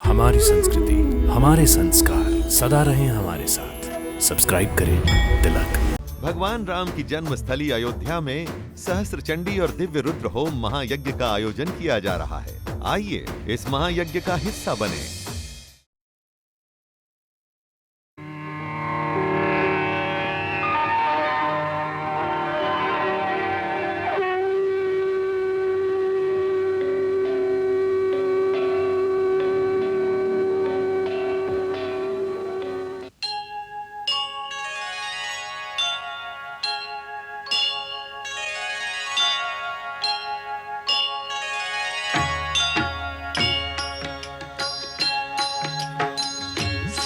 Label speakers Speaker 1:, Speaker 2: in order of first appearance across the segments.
Speaker 1: हमारी संस्कृति, हमारे संस्कार सदा रहें हमारे साथ। सब्सक्राइब करें तिलक।
Speaker 2: भगवान राम की जन्मस्थली अयोध्या में सहस्त्र चंडी और दिव्य रुद्र होम महायज्ञ का आयोजन किया जा रहा है। आइए इस महायज्ञ का हिस्सा बने।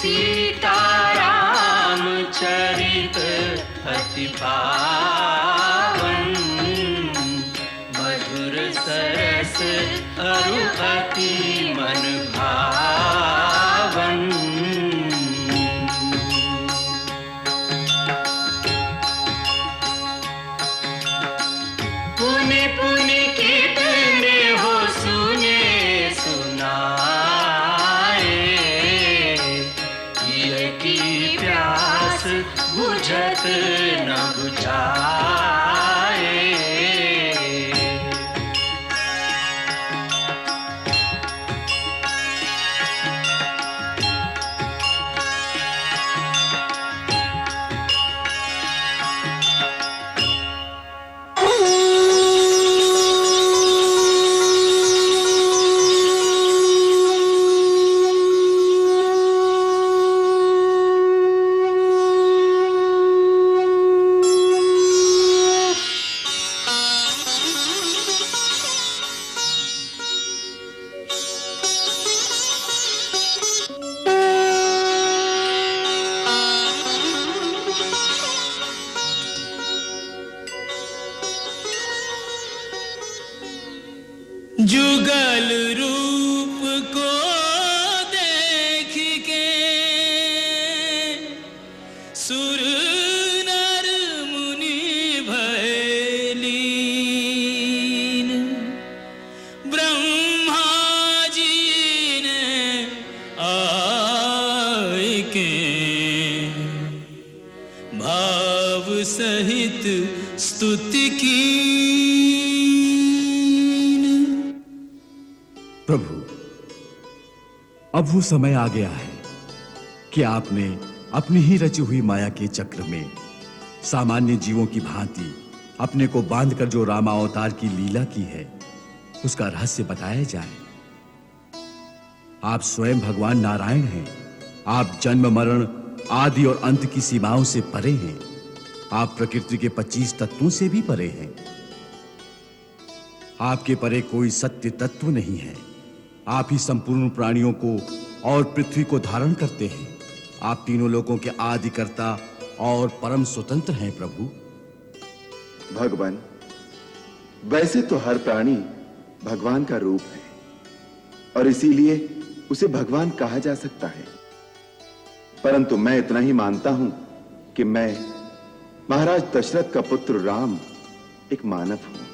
Speaker 3: सीताराम चरित अति पावन, मधुर सरस अरु अति मन भावन। पुनि पुनि कितने हो सुने सुनाए, की प्यास बुझत न बुझाए। जुगल रूप को देख के सुर नर मुनि भय लीन, ब्रह्मा जी ने आए के भाव सहित स्तुति की।
Speaker 4: प्रभु, अब वो समय आ गया है कि आपने अपनी ही रची हुई माया के चक्र में सामान्य जीवों की भांति अपने को बांधकर जो रामावतार की लीला की है, उसका रहस्य बताया जाए। आप स्वयं भगवान नारायण हैं। आप जन्म मरण आदि और अंत की सीमाओं से परे हैं। आप प्रकृति के 25 तत्वों से भी परे हैं। आपके परे कोई सत्य तत्व नहीं है। आप ही संपूर्ण प्राणियों को और पृथ्वी को धारण करते हैं। आप तीनों लोकों के आदिकर्ता और परम स्वतंत्र हैं प्रभु।
Speaker 5: भगवान, वैसे तो हर प्राणी भगवान का रूप है और इसीलिए उसे भगवान कहा जा सकता है, परंतु मैं इतना ही मानता हूं कि मैं महाराज दशरथ का पुत्र राम एक मानव हूं,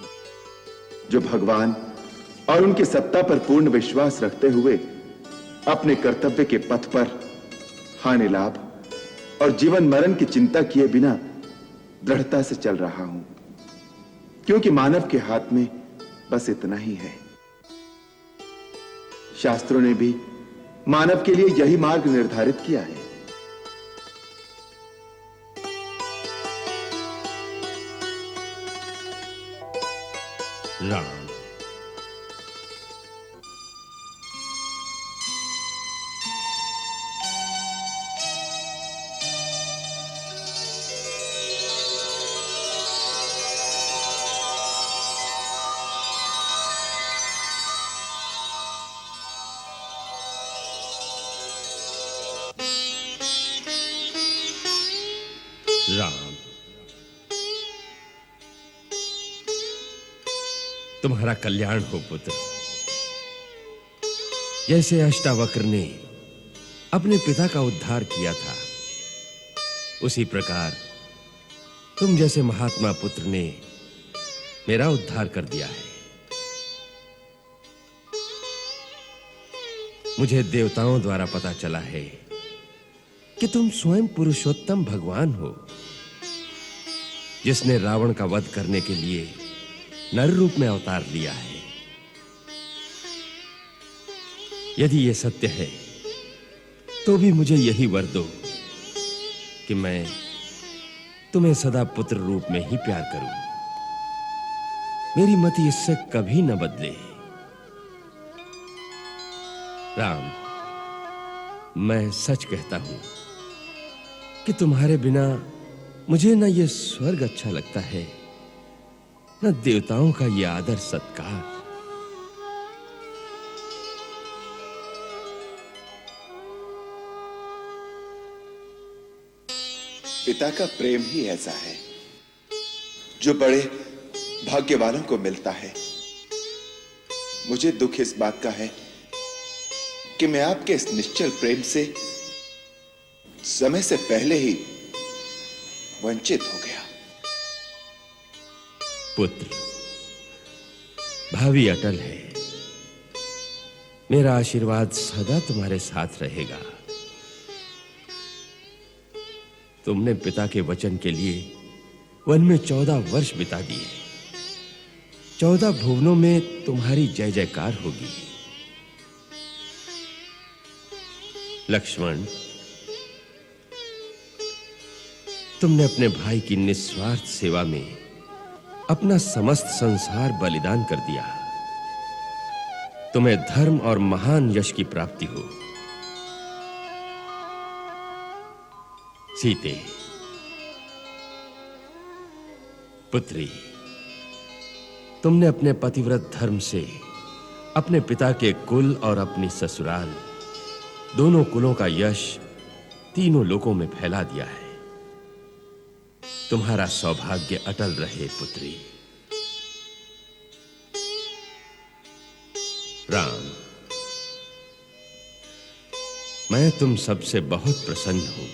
Speaker 5: जो भगवान और उनकी सत्ता पर पूर्ण विश्वास रखते हुए अपने कर्तव्य के पथ पर हानि लाभ और जीवन मरण की चिंता किए बिना दृढ़ता से चल रहा हूं, क्योंकि मानव के हाथ में बस इतना ही है। शास्त्रों ने भी मानव के लिए यही मार्ग निर्धारित किया है।
Speaker 6: राम, राम, तुम्हारा कल्याण हो पुत्र। जैसे अष्टावक्र ने अपने पिता का उद्धार किया था, उसी प्रकार तुम जैसे महात्मा पुत्र ने मेरा उद्धार कर दिया है। मुझे देवताओं द्वारा पता चला है कि तुम स्वयं पुरुषोत्तम भगवान हो, जिसने रावण का वध करने के लिए नर रूप में अवतार लिया है। यदि यह सत्य है तो भी मुझे यही वर दो कि मैं तुम्हें सदा पुत्र रूप में ही प्यार करूं। मेरी मति इससे कभी न बदले। राम, मैं सच कहता हूं कि तुम्हारे बिना मुझे न यह स्वर्ग अच्छा लगता है, न देवताओं का यह आदर सत्कार।
Speaker 5: पिता का प्रेम ही ऐसा है जो बड़े भाग्यवानों को मिलता है। मुझे दुख इस बात का है कि मैं आपके इस निश्चल प्रेम से समय से पहले ही वंचित हो गया।
Speaker 6: पुत्र, भावी अटल है। मेरा आशीर्वाद सदा तुम्हारे साथ रहेगा। तुमने पिता के वचन के लिए वन में 14 वर्ष बिता दिए। 14 भुवनों में तुम्हारी जय जयकार होगी। लक्ष्मण, तुमने अपने भाई की निस्वार्थ सेवा में अपना समस्त संसार बलिदान कर दिया। तुम्हें धर्म और महान यश की प्राप्ति हो। सीते, पुत्री, तुमने अपने पतिव्रत धर्म से अपने पिता के कुल और अपनी ससुराल दोनों कुलों का यश तीनों लोकों में फैला दिया है। तुम्हारा सौभाग्य अटल रहे पुत्री। राम, मैं तुम सबसे बहुत प्रसन्न हूं।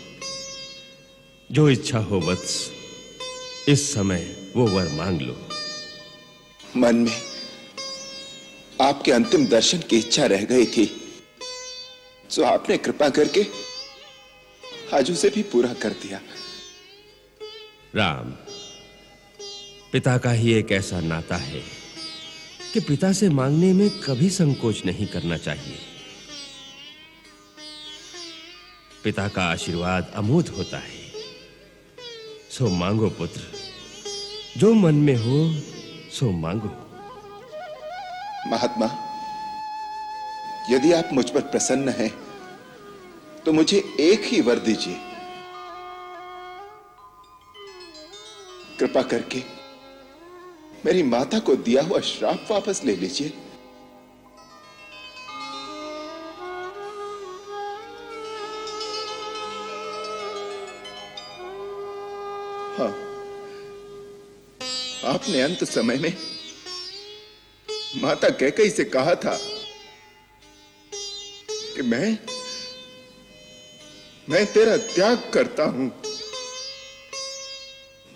Speaker 6: जो इच्छा हो वत्स, इस समय वो वर मांग लो।
Speaker 5: मन में आपके अंतिम दर्शन की इच्छा रह गई थी, जो आपने कृपा करके आज उसे भी पूरा कर दिया।
Speaker 6: राम, पिता का ही एक ऐसा नाता है कि पिता से मांगने में कभी संकोच नहीं करना चाहिए। पिता का आशीर्वाद अमोघ होता है। सो मांगो पुत्र, जो मन में हो सो मांगो।
Speaker 5: महात्मा, यदि आप मुझ पर प्रसन्न हैं तो मुझे एक ही वर दीजिए। कृपा करके मेरी माता को दिया हुआ श्राप वापस ले लीजिए। हाँ, आपने अंत समय में माता कैकेयी से कहा था कि मैं तेरा त्याग करता हूं।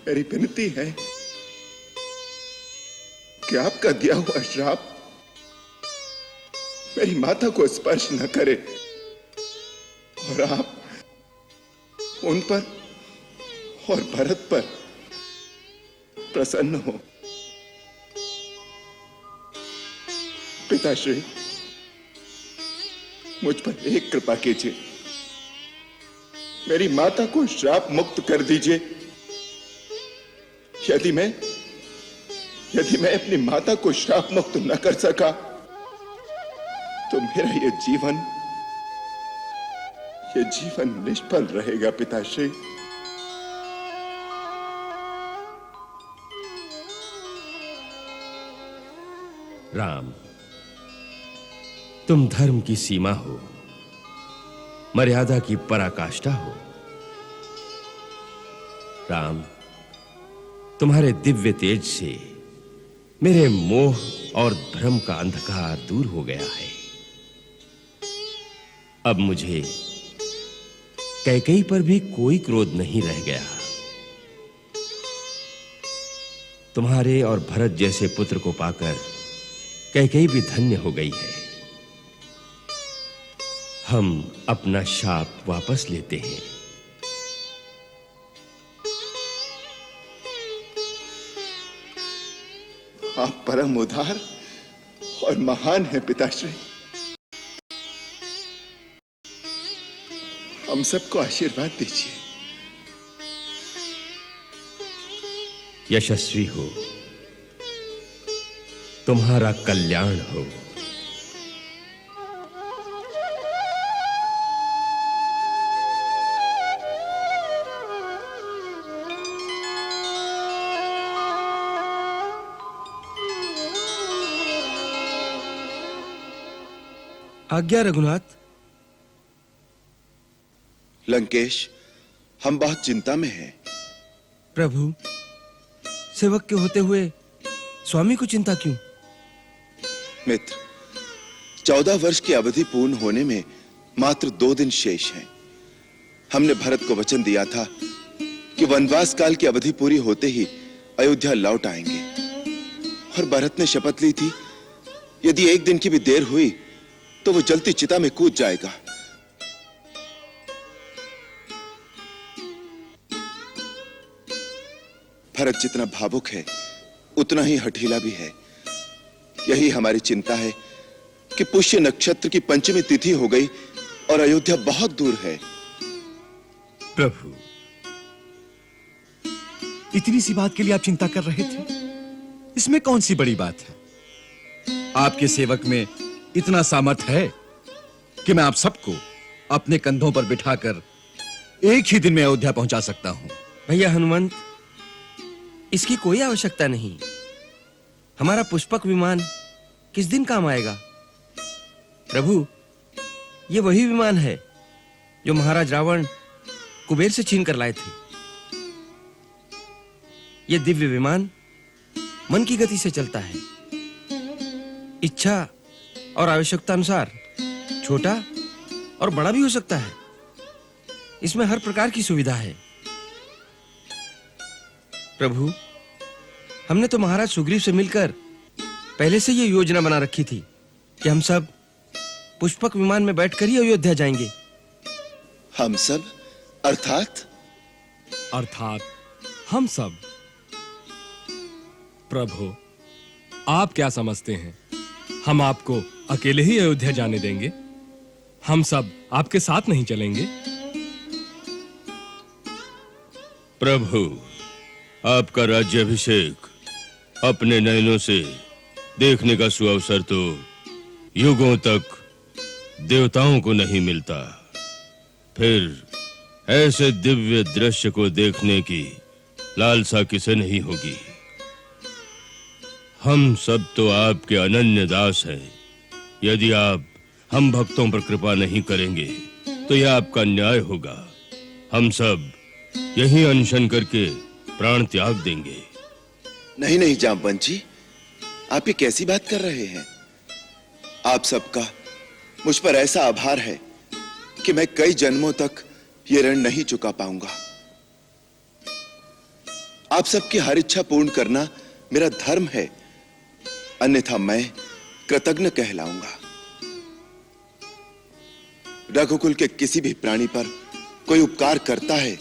Speaker 5: मेरी विनती है कि आपका दिया हुआ श्राप मेरी माता को स्पर्श न करे और आप उन पर और भरत पर प्रसन्न हो। पिताश्री, मुझ पर एक कृपा कीजिए। मेरी माता को श्राप मुक्त कर दीजिए। यदि मैं अपनी माता को श्राप मुक्त न कर सका तो मेरा यह जीवन निष्फल रहेगा। पिताश्री,
Speaker 6: राम, तुम धर्म की सीमा हो, मर्यादा की पराकाष्ठा हो। राम, तुम्हारे दिव्य तेज से मेरे मोह और भ्रम का अंधकार दूर हो गया है। अब मुझे कैकेयी पर भी कोई क्रोध नहीं रह गया। तुम्हारे और भरत जैसे पुत्र को पाकर कैकेयी भी धन्य हो गई है। हम अपना शाप वापस लेते हैं।
Speaker 5: आप परम उदार और महान हैं पिताश्री। हम सबको आशीर्वाद दीजिए।
Speaker 6: यशस्वी हो, तुम्हारा कल्याण हो।
Speaker 7: आज्ञा रघुनाथ।
Speaker 5: लंकेश, हम बहुत चिंता में हैं।
Speaker 7: प्रभु, सेवक के होते हुए स्वामी को चिंता क्यों?
Speaker 5: मित्र, 14 वर्ष की अवधि पूर्ण होने में मात्र 2 दिन शेष हैं। हमने भरत को वचन दिया था कि वनवास काल की अवधि पूरी होते ही अयोध्या लौट आएंगे, और भरत ने शपथ ली थी यदि 1 दिन की भी देर हुई तो वो जलती चिता में कूद जाएगा। भरत जितना भावुक है उतना ही हठीला भी है। यही हमारी चिंता है कि पुष्य नक्षत्र की पंचमी तिथि हो गई और अयोध्या बहुत दूर है।
Speaker 4: प्रभु, इतनी सी बात के लिए आप चिंता कर रहे थे? इसमें कौन सी बड़ी बात है? आपके सेवक में इतना सामर्थ्य है कि मैं आप सबको अपने कंधों पर बिठाकर एक ही दिन में अयोध्या पहुंचा सकता हूं।
Speaker 7: भैया हनुमंत, इसकी कोई आवश्यकता नहीं। हमारा पुष्पक विमान किस दिन काम आएगा? प्रभु, ये वही विमान है जो महाराज रावण कुबेर से छीन कर लाए थे। ये दिव्य विमान मन की गति से चलता है। इच्छा और आवश्यकता अनुसार छोटा और बड़ा भी हो सकता है। इसमें हर प्रकार की सुविधा है। प्रभु, हमने तो महाराज सुग्रीव से मिलकर पहले से ये योजना बना रखी थी कि हम सब पुष्पक विमान में बैठकर ही अयोध्या जाएंगे।
Speaker 5: हम सब अर्थात
Speaker 8: हम सब। प्रभु, आप क्या समझते हैं हम आपको अकेले ही अयोध्या जाने देंगे? हम सब आपके साथ नहीं चलेंगे?
Speaker 6: प्रभु, आपका राज्याभिषेक अपने नयनों से देखने का सुअवसर तो युगों तक देवताओं को नहीं मिलता। फिर ऐसे दिव्य दृश्य को देखने की लालसा किसे नहीं होगी। हम सब तो आपके अनन्य दास हैं। यदि आप हम भक्तों पर कृपा नहीं करेंगे तो यह आपका न्याय होगा। हम सब यही अनशन करके प्राण त्याग देंगे।
Speaker 5: नहीं नहीं जामवंत जी, आप ये कैसी बात कर रहे हैं? आप सबका मुझ पर ऐसा आभार है कि मैं कई जन्मों तक ये ऋण नहीं चुका पाऊंगा। आप सबकी हर इच्छा पूर्ण करना मेरा धर्म है, अन्यथा मैं कृतज्ञ कहलाऊंगा। रघुकुल के किसी भी प्राणी पर कोई उपकार करता है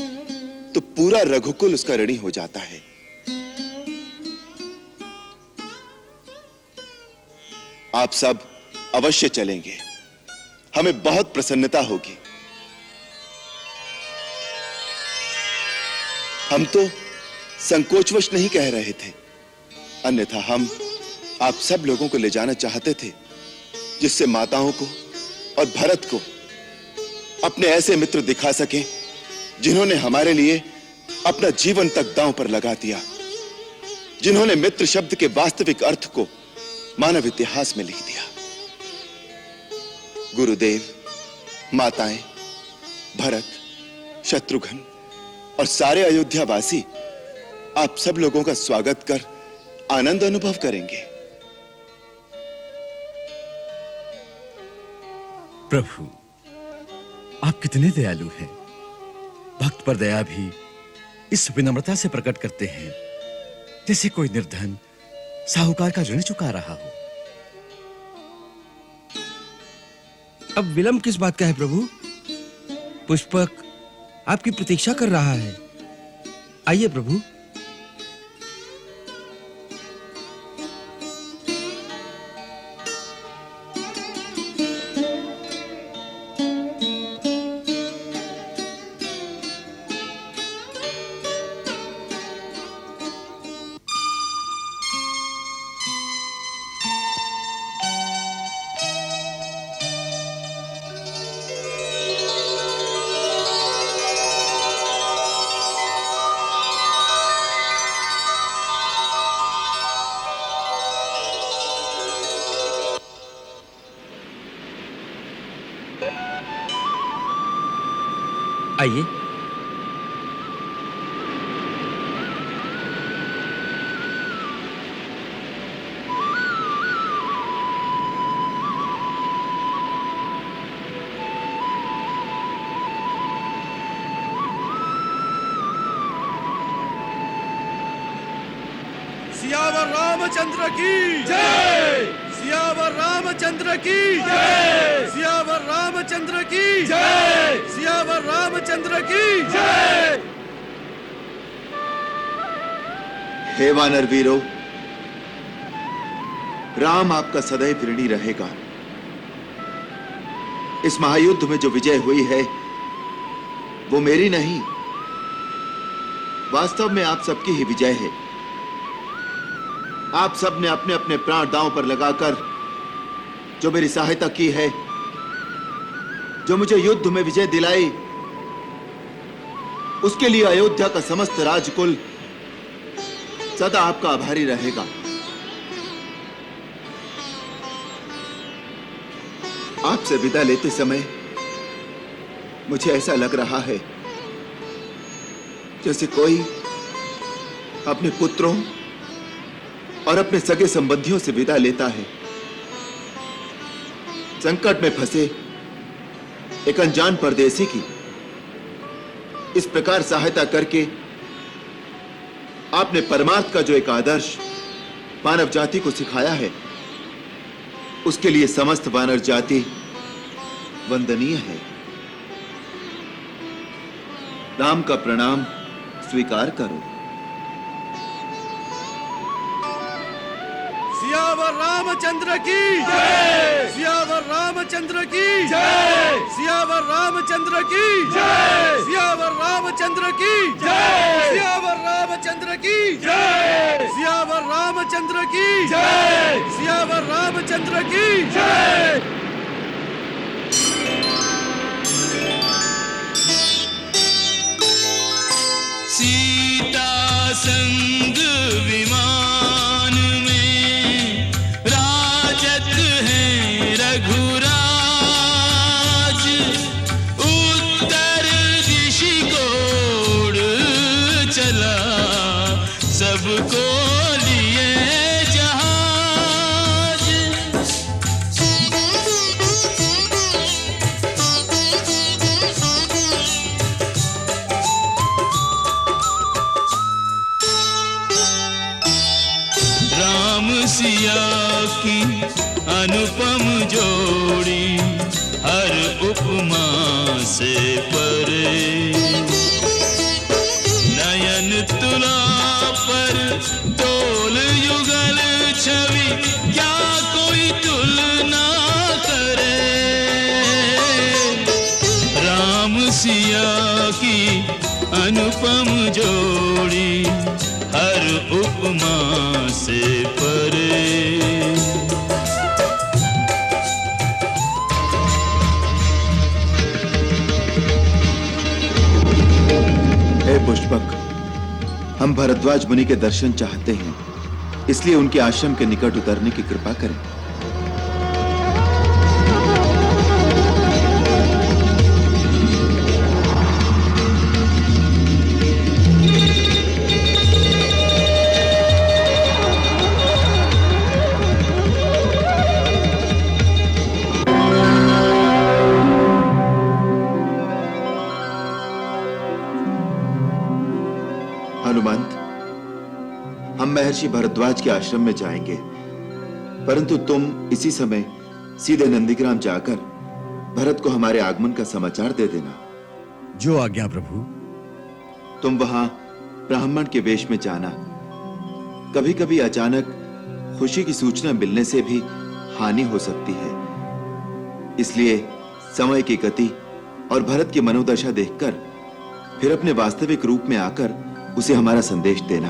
Speaker 5: तो पूरा रघुकुल उसका ऋणी हो जाता है। आप सब अवश्य चलेंगे, हमें बहुत प्रसन्नता होगी। हम तो संकोचवश नहीं कह रहे थे, अन्यथा हम आप सब लोगों को ले जाना चाहते थे जिससे माताओं को और भरत को अपने ऐसे मित्र दिखा सकें जिन्होंने हमारे लिए अपना जीवन तक दांव पर लगा दिया, जिन्होंने मित्र शब्द के वास्तविक अर्थ को मानव इतिहास में लिख दिया। गुरुदेव, माताएं, भरत, शत्रुघ्न और सारे अयोध्यावासी आप सब लोगों का स्वागत कर आनंद अनुभव करेंगे।
Speaker 4: प्रभु, आप कितने दयालु हैं। भक्त पर दया भी इस विनम्रता से प्रकट करते हैं जैसे कोई निर्धन साहूकार का ऋण चुका रहा हो।
Speaker 7: अब विलंब किस बात का है प्रभु? पुष्पक आपकी प्रतीक्षा कर रहा है। आइए प्रभु। आइए।
Speaker 6: सियावर रामचंद्र की जय। सियावर रामचंद्र की जय। सियावर रामचंद्र की जय। सियावर रामचंद्र की जय।
Speaker 5: हे वानर वीरो, राम आपका सदैव ऋणी रहेगा। इस महायुद्ध में जो विजय हुई है वो मेरी नहीं, वास्तव में आप सबकी ही विजय है। आप सब ने अपने अपने प्राण दांव पर लगाकर जो मेरी सहायता की है, जो मुझे युद्ध में विजय दिलाई, उसके लिए अयोध्या का समस्त राजकुल सदा आपका आभारी रहेगा। आपसे विदा लेते समय मुझे ऐसा लग रहा है जैसे कोई अपने पुत्रों और अपने सगे संबंधियों से विदा लेता है। संकट में फंसे एक अनजान परदेसी की इस प्रकार सहायता करके आपने परमार्थ का जो एक आदर्श मानव जाति को सिखाया है, उसके लिए समस्त वानर जाति वंदनीय है। राम का प्रणाम स्वीकार करो।
Speaker 6: सियावर रामचंद्र की जय। सियावर रामचंद्र की जय। सियावर रामचंद्र की जय। सियावर रामचंद्र की जय। सियावर रामचंद्र की जय। सियावर रामचंद्र की जय। सियावर रामचंद्र की जय।
Speaker 3: सीता संग विमान में राजत है रघुराज। उत्तर दिशि को उड़ चला सबको लिए जहाज। राम सिया की अनुपम जोड़ी हर उपमा से परे। नयन तुला पर तोल युगल छवि क्या कोई तुलना करे। राम सिया की अनुपम जोड़ी हर उपमा से परे।
Speaker 5: हे पुष्पक, हम भरद्वाज मुनि के दर्शन चाहते हैं, इसलिए उनके आश्रम के निकट उतरने की कृपा करें। हनुमंत, हम महर्षि भरद्वाज के आश्रम में जाएंगे, परंतु तुम इसी समय सीधे नंदीग्राम जाकर भरत को हमारे आगमन का समाचार दे देना।
Speaker 4: जो आज्ञा प्रभु।
Speaker 5: तुम वहां ब्राह्मण के वेश में जाना। कभी कभी अचानक खुशी की सूचना मिलने से भी हानि हो सकती है, इसलिए समय की गति और भरत की मनोदशा देखकर फिर अपने वास्तविक रूप में आकर उसे हमारा संदेश देना।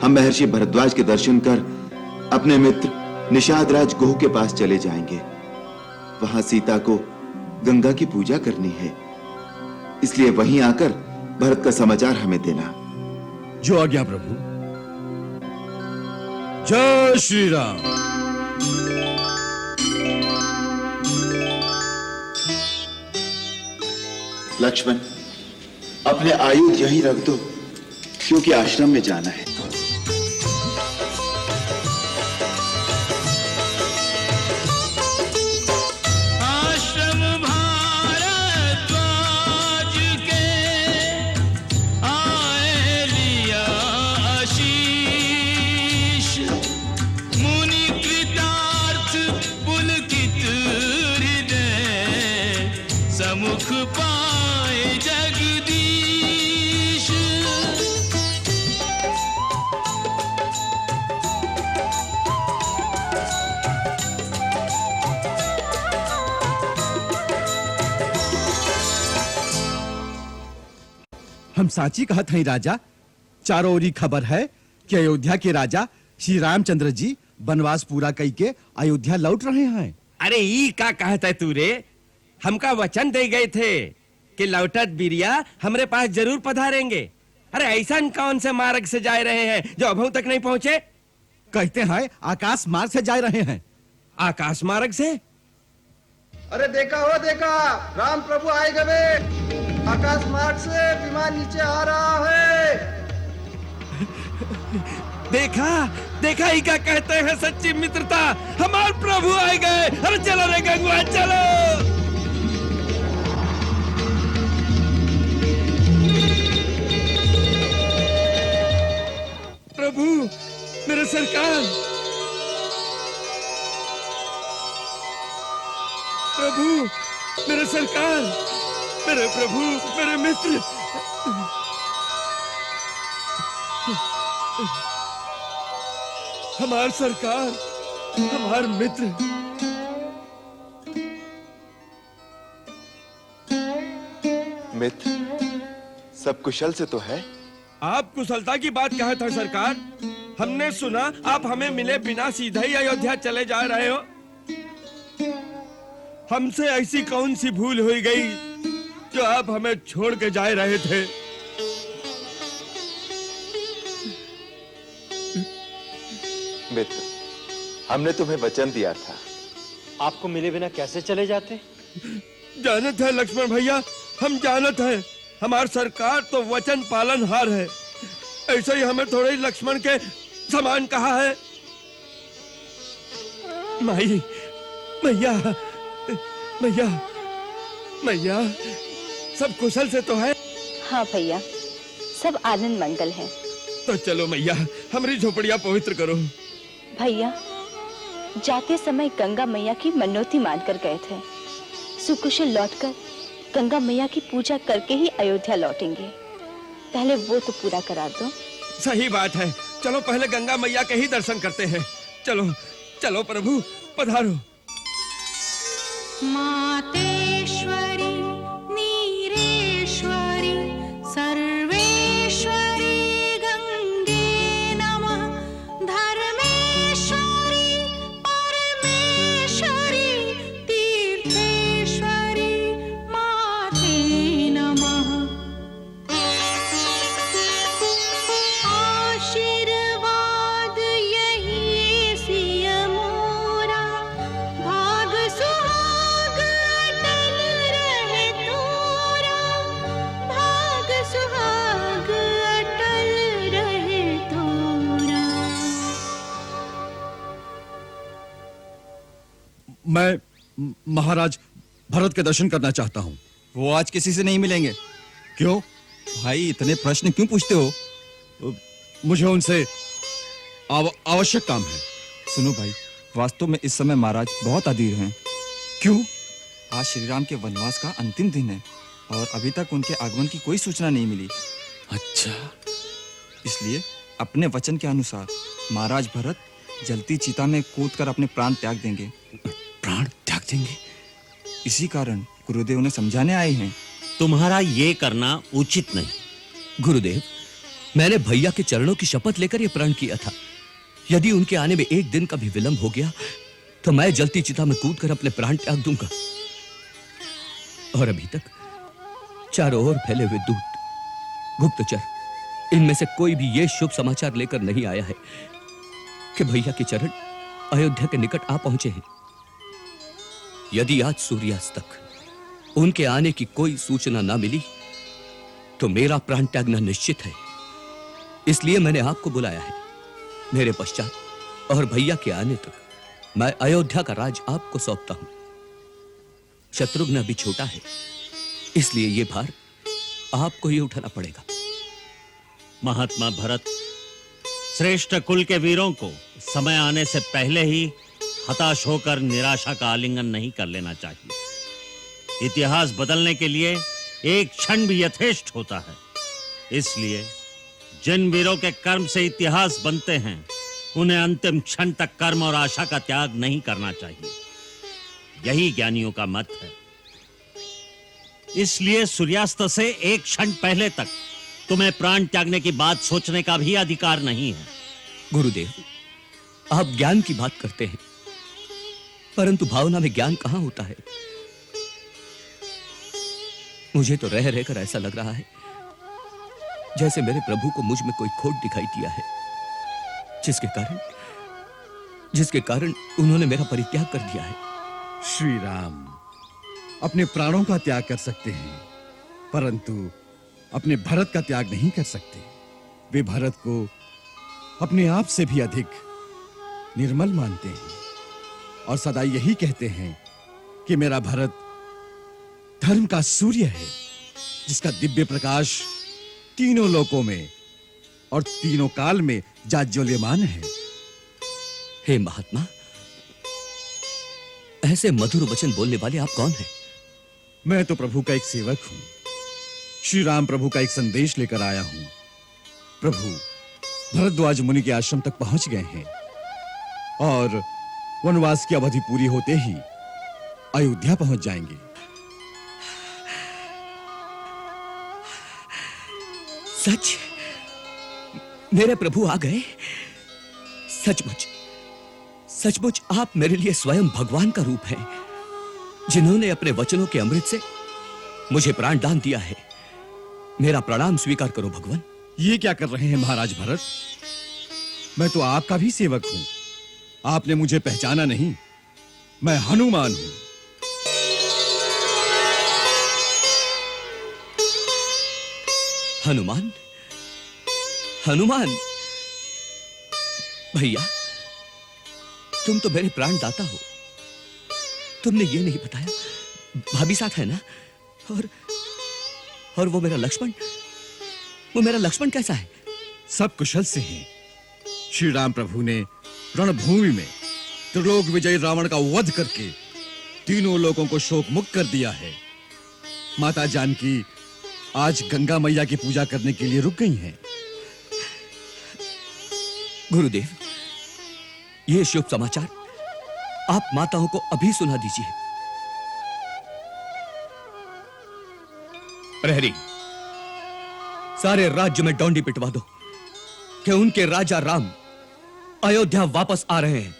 Speaker 5: हम महर्षि भरद्वाज के दर्शन कर अपने मित्र निषादराज गुह के पास चले जाएंगे। वहां सीता को गंगा की पूजा करनी है, इसलिए वहीं आकर भरत का समाचार हमें देना।
Speaker 4: जो आज्ञा प्रभु। जय श्री राम।
Speaker 5: लक्ष्मण, अपने आयुध यहीं रख दो, क्योंकि आश्रम में जाना है।
Speaker 3: आश्रम भारद्वाज के आए लिया आशीष, मुनि कृतार्थ पुलकित हृदय समुख पाए जगदीश।
Speaker 4: हम साची कहत हैं राजा, चारों ओरी खबर है कि अयोध्या के राजा श्री रामचंद्र जी वनवास पूरा कई के अयोध्या लौट रहे हैं।
Speaker 7: अरे ई का कहता है तू रे? हमका वचन दे गए थे कि लौटत बिरिया हमरे पास जरूर पधारेंगे। अरे ऐसा कौन से मार्ग से जा रहे हैं जो अभी तक नहीं पहुंचे?
Speaker 4: कहते हैं आकाश मार्ग से जा रहे हैं।
Speaker 7: आकाश मार्ग से?
Speaker 9: अरे देखा हो देखा, राम प्रभु आए गए। आकाश मार्ग से विमान नीचे आ रहा है।
Speaker 7: देखा देखा ही क्या कहते हैं सच्ची मित्रता। हमारे प्रभु आए गए। अरे चलो रे गंगुआ चलो। प्रभु मेरे सरकार, प्रभु मेरे सरकार, मेरे प्रभु, मेरे मित्र। हमार सरकार, हमार मित्र।
Speaker 5: मित्र, सब कुशल से तो है?
Speaker 7: आप कुशलता की बात कहा था सरकार। हमने सुना आप हमें मिले बिना सीधा ही अयोध्या चले जा रहे हो। हमसे ऐसी कौन सी भूल हुई गई जो आप हमें छोड़ के जा रहे थे?
Speaker 5: मित्र, हमने तुम्हें वचन दिया था।
Speaker 10: आपको मिले बिना कैसे चले जाते?
Speaker 7: जानत है लक्ष्मण भैया, हम जानत है। हमार सरकार तो वचन पालनहार है। ऐसे ही हमें थोड़े ही लक्ष्मण के समान कहा है। माई, मैया, मैया, मैया, सब कुशल से तो है?
Speaker 11: हाँ भैया, सब आनंद मंगल है।
Speaker 7: तो चलो मैया, हमारी झोपड़ियाँ पवित्र करो।
Speaker 11: भैया, जाते समय गंगा मैया की मनोती मानकर गए थे। सुकुशल लौटकर गंगा मैया की पूजा करके ही अयोध्या लौटेंगे। पहले वो तो पूरा करा दो।
Speaker 7: सही बात है, चलो पहले गंगा मैया के ही दर्शन करते हैं। चलो चलो प्रभु, पधारो।
Speaker 3: मातेश्वरी नीरेश्वरी सर्वेश्वरी गंगे नमः। धर्मेश्वरी परमेश्वरी तीर्थेश्वरी माते नमः। आशीर्वाद यही सिय मोरा, भाग सुहाग अटल रहे तोरा। भाग सुहाग अटल रहे तोरा।
Speaker 4: मैं महाराज भरत के दर्शन करना चाहता हूँ।
Speaker 12: वो आज किसी से नहीं मिलेंगे।
Speaker 4: क्यों?
Speaker 12: भाई इतने प्रश्न क्यों पूछते हो?
Speaker 4: मुझे उनसे आवश्यक काम है।
Speaker 12: सुनो भाई, वास्तव में इस समय महाराज बहुत अधीर हैं।
Speaker 4: क्यों?
Speaker 12: आज श्री राम के वनवास का अंतिम दिन है और अभी तक उनके आगमन की कोई सूचना नहीं मिली।
Speaker 4: अच्छा,
Speaker 12: इसलिए अपने वचन के अनुसार महाराज भरत जलती चिता में कूदकर अपने प्राण त्याग देंगे।
Speaker 4: प्राण त्याग देंगे?
Speaker 12: इसी कारण गुरुदेव ने समझाने आए हैं।
Speaker 13: तुम्हारा ये करना उचित नहीं।
Speaker 14: गुरुदेव, मैंने भैया के चरणों की शपथ लेकर यह प्रण किया था। यदि उनके आने में एक दिन का भी विलंब हो गया तो मैं जलती चिता में कूदकर अपने प्राण त्याग दूंगा। और अभी तक चारों ओर फैले हुए दूत, गुप्तचर, इनमें से कोई भी यह शुभ समाचार लेकर नहीं आया है कि भैया के चरण अयोध्या के निकट आ पहुंचे हैं। यदि आज सूर्यास्त तक उनके आने की कोई सूचना ना मिली तो मेरा प्राण त्यागना निश्चित है। इसलिए मैंने आपको बुलाया है। मेरे पश्चात और भैया के आने तक मैं अयोध्या का राज आपको सौंपता हूं। शत्रुघ्न अभी छोटा है, इसलिए यह भार आपको ही उठाना पड़ेगा।
Speaker 13: महात्मा भरत, श्रेष्ठ कुल के वीरों को समय आने से पहले ही हताश होकर निराशा का आलिंगन नहीं कर लेना चाहिए। इतिहास बदलने के लिए एक क्षण भी यथेष्ट होता है। इसलिए जिन वीरों के कर्म से इतिहास बनते हैं, उन्हें अंतिम क्षण तक कर्म और आशा का त्याग नहीं करना चाहिए। यही ज्ञानियों का मत है। इसलिए सूर्यास्त से एक क्षण पहले तक तुम्हें प्राण त्यागने की बात सोचने का भी अधिकार नहीं है।
Speaker 14: गुरुदेव, आप ज्ञान की बात करते हैं, परंतु भावना में ज्ञान कहां होता है? मुझे तो रह रहकर ऐसा लग रहा है जैसे मेरे प्रभु को मुझ में कोई खोट दिखाई दिया है, जिसके कारण उन्होंने मेरा परित्याग कर दिया है।
Speaker 4: श्री राम अपने प्राणों का त्याग कर सकते हैं, परंतु अपने भरत का त्याग नहीं कर सकते। वे भरत को अपने आप से भी अधिक निर्मल मानते हैं और सदा यही कहते हैं कि मेरा भरत धर्म का सूर्य है, जिसका दिव्य प्रकाश तीनों लोकों में और तीनों काल में जाज्वल्यमान है।
Speaker 14: हे महात्मा, ऐसे मधुर वचन बोलने वाले आप कौन हैं?
Speaker 4: मैं तो प्रभु का एक सेवक हूं। श्री राम प्रभु का एक संदेश लेकर आया हूं। प्रभु भरद्वाज मुनि के आश्रम तक पहुंच गए हैं और वनवास की अवधि पूरी होते ही अयोध्या पहुंच जाएंगे।
Speaker 14: सच? मेरे प्रभु आ गए? सचमुच सचमुच आप मेरे लिए स्वयं भगवान का रूप हैं, जिन्होंने अपने वचनों के अमृत से मुझे प्राण दान दिया है। मेरा प्रणाम स्वीकार करो भगवान।
Speaker 4: ये क्या कर रहे हैं महाराज भरत? मैं तो आपका भी सेवक हूं। आपने मुझे पहचाना नहीं? मैं हनुमान हूं।
Speaker 14: हनुमान? हनुमान? भैया, तुम तो मेरे प्राण दाता हो। तुमने ये नहीं बताया भाभी साथ है ना? और वो मेरा लक्ष्मण कैसा है?
Speaker 4: सब कुशल से हैं। श्री राम प्रभु ने रणभूमि में त्रिलोक विजयी रावण का वध करके तीनों लोगों को शोक मुक्त कर दिया है। माता जानकी आज गंगा मैया की पूजा करने के लिए रुक गई हैं।
Speaker 14: गुरुदेव, ये शुभ समाचार आप माताओं को अभी सुना दीजिए। प्रहरी, सारे राज्य में डोंडी पिटवा दो कि उनके राजा राम अयोध्या वापस आ रहे हैं।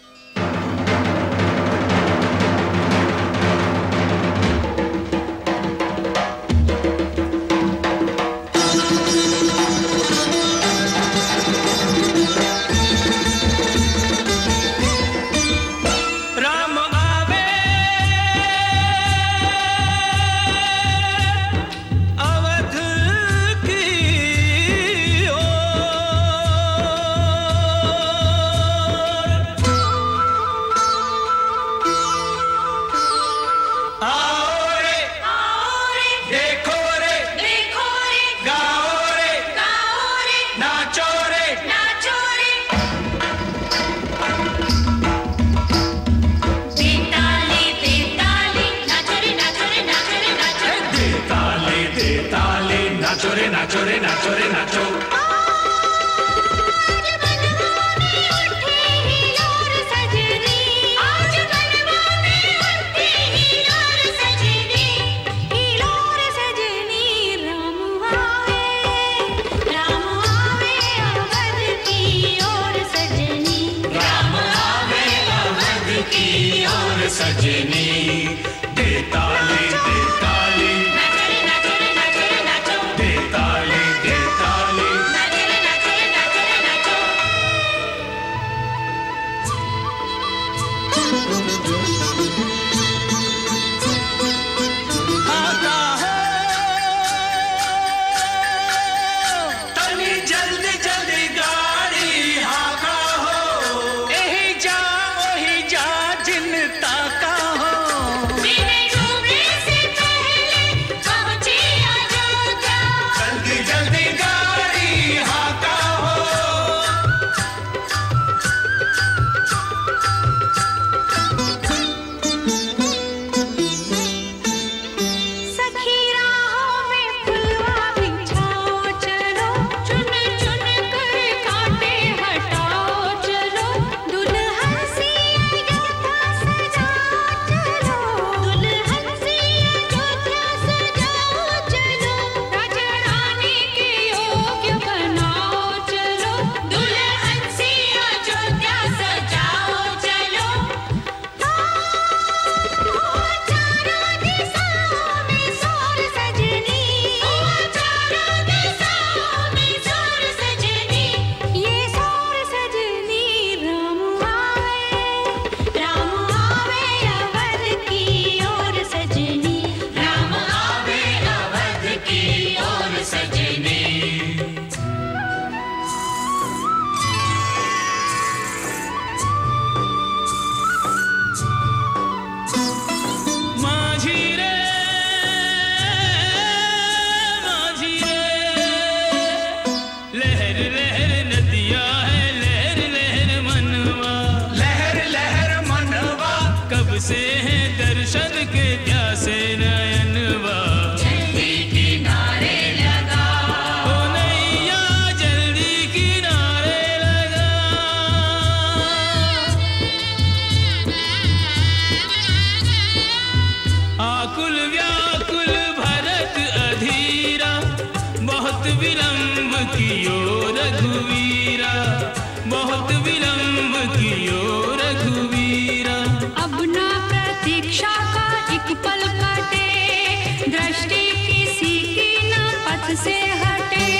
Speaker 3: ताले दे ताले नाचो रे नाचो रे नाचो रे नाचो सजनी दे ताले दे ताले दे ताले दे ताले आता है तनी जल्दी जल्दी गाड़ी हाका हो यही जा वही जा जिन ताका हो जल्दी जल्दी गाड़ी हाका हो सखी राहों में फुलवा बिछाओ चलो चुन चुन कर कांटे हटाओ चलो दुल्हन सी अयोध्या सजाओ चलो दुल्हन सी अयोध्या सजाओ चलो राजा रानी के योग्य बनाओ चलो दुल्हन सी अयोध्या सजाओ चलो चारों दिशाओं में सोर सजनी चारों दिशाओं में सोर सजनी ये सोर सजनी राम आवे अवध की ओर सजनी राम आवे अवध की ओर सजनी
Speaker 15: माझी रे लहर लहर नदिया है लहर लहर मनवा
Speaker 3: लहर लहर मनवा
Speaker 15: कब से है दर्शन के प्यासे नयनवा
Speaker 3: जल्दी किनारे लगा
Speaker 15: ओ नैया जल्दी किनारे लगा आकुल व्याकुल भरत अधीरा बहुत विलंब कियो रघुवीरा बहुत विलंब कियो रघुवीरा
Speaker 3: अब ना प्रतीक्षा का एक पल कटे दृष्टि किसी की ना पथ से हटे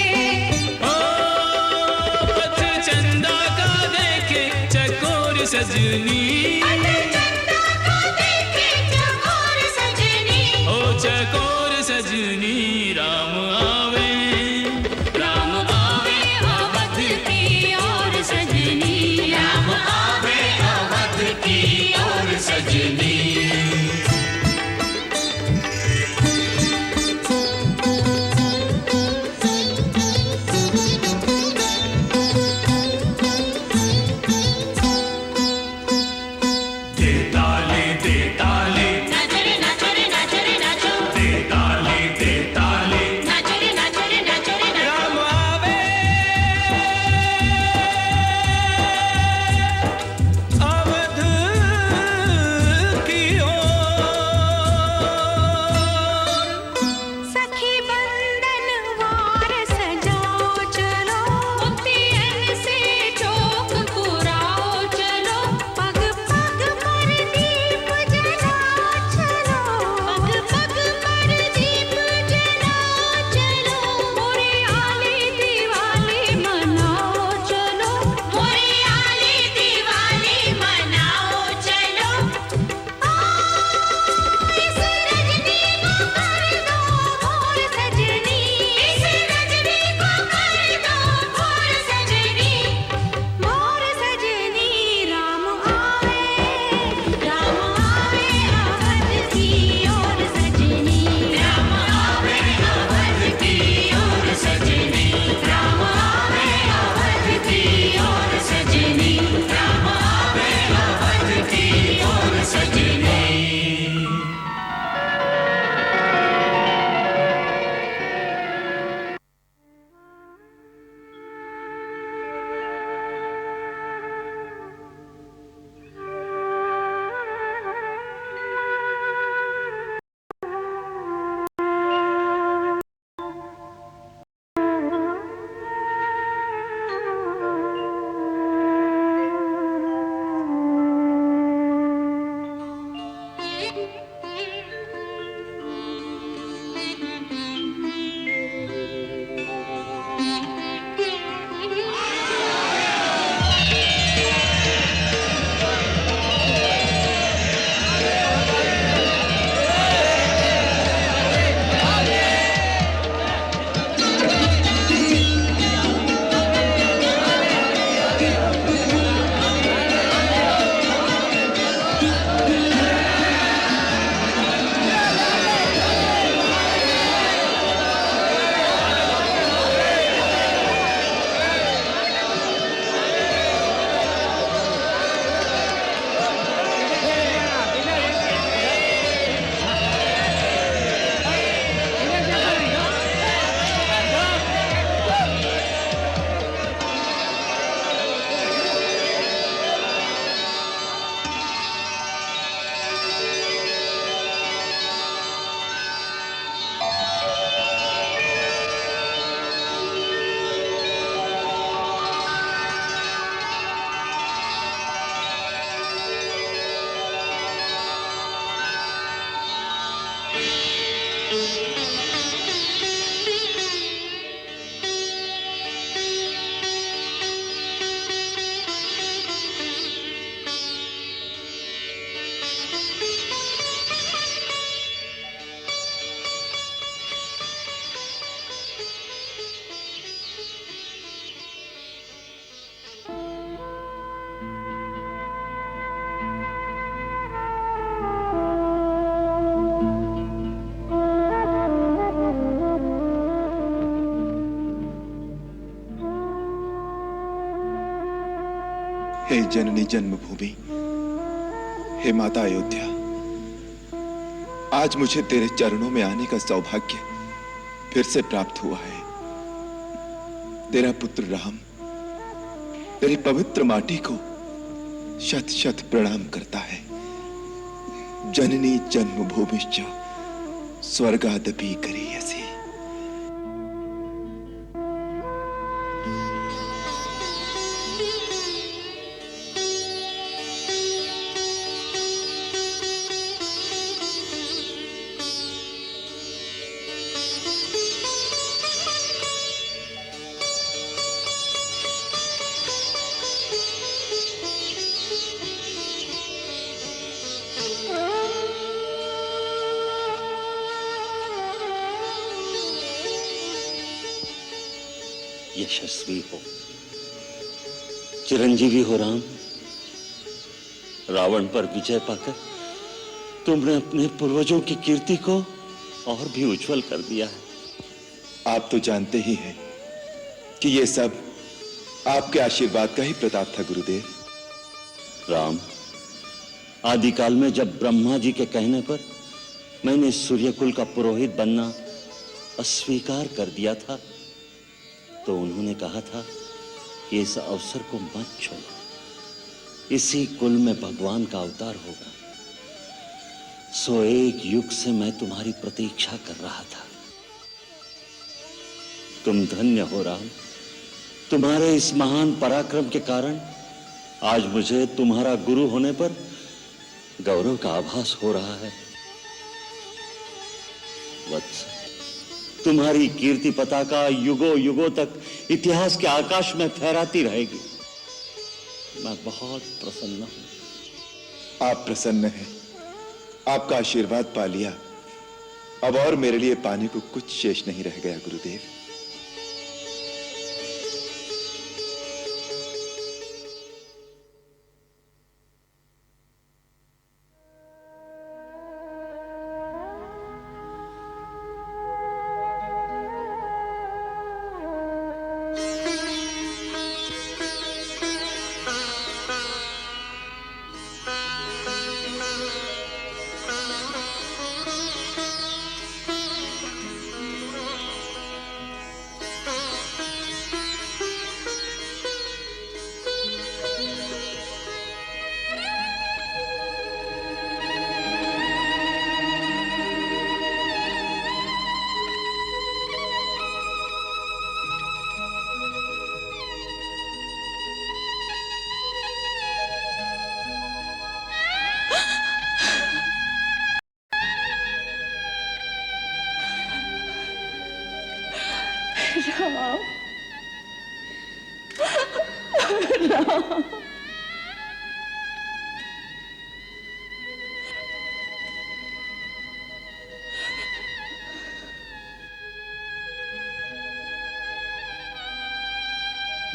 Speaker 15: ओ पथ चंदा का देखे चकोर सजनी ओ चकोर सजनी राम आवे
Speaker 3: अवध की ओर सजनी राम आवे अवध की ओर सजनी
Speaker 15: दे ताले दे ताले
Speaker 3: नाचो रे नाचो रे नाचो रे नाचो
Speaker 15: दे ताले दे
Speaker 5: हे जननी जन्मभूमि, हे माता अयोध्या, आज मुझे तेरे चरणों में आने का सौभाग्य फिर से प्राप्त हुआ है। तेरा पुत्र राम तेरी पवित्र माटी को शत शत प्रणाम करता है। जननी जन्मभूमिश्च स्वर्गादपि गरीयसी।
Speaker 13: यशस्वी हो, चिरंजीवी हो राम। रावण पर विजय पाकर तुमने अपने पूर्वजों की कीर्ति को और भी उज्जवल कर दिया है।
Speaker 5: आप तो जानते ही हैं कि ये सब आपके आशीर्वाद का ही प्रताप था गुरुदेव।
Speaker 13: राम, आदिकाल में जब ब्रह्मा जी के कहने पर मैंने सूर्यकुल का पुरोहित बनना अस्वीकार कर दिया था, तो उन्होंने कहा था कि इस अवसर को मत छोड़ो, इसी कुल में भगवान का अवतार होगा। सो एक युग से मैं तुम्हारी प्रतीक्षा कर रहा था। तुम धन्य हो राम। तुम्हारे इस महान पराक्रम के कारण आज मुझे तुम्हारा गुरु होने पर गौरव का आभास हो रहा है। वत्स, तुम्हारी कीर्ति पताका युगों युगों तक इतिहास के आकाश में फहराती रहेगी। मैं बहुत प्रसन्न हूं।
Speaker 5: आप प्रसन्न हैं, आपका आशीर्वाद पा लिया। अब और मेरे लिए पाने को कुछ शेष नहीं रह गया गुरुदेव।
Speaker 11: राम, राम।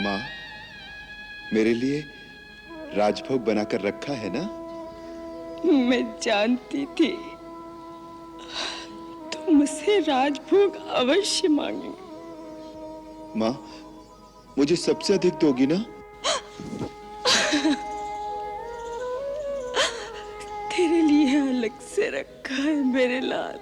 Speaker 5: माँ, मेरे लिए राजभोग बनाकर रखा है ना?
Speaker 16: मैं जानती थी तुम मुझसे राजभोग अवश्य मांगेंगे।
Speaker 5: माँ, मुझे सबसे अधिक दोगी ना?
Speaker 16: तेरे लिए अलग से रखा है मेरे लाल।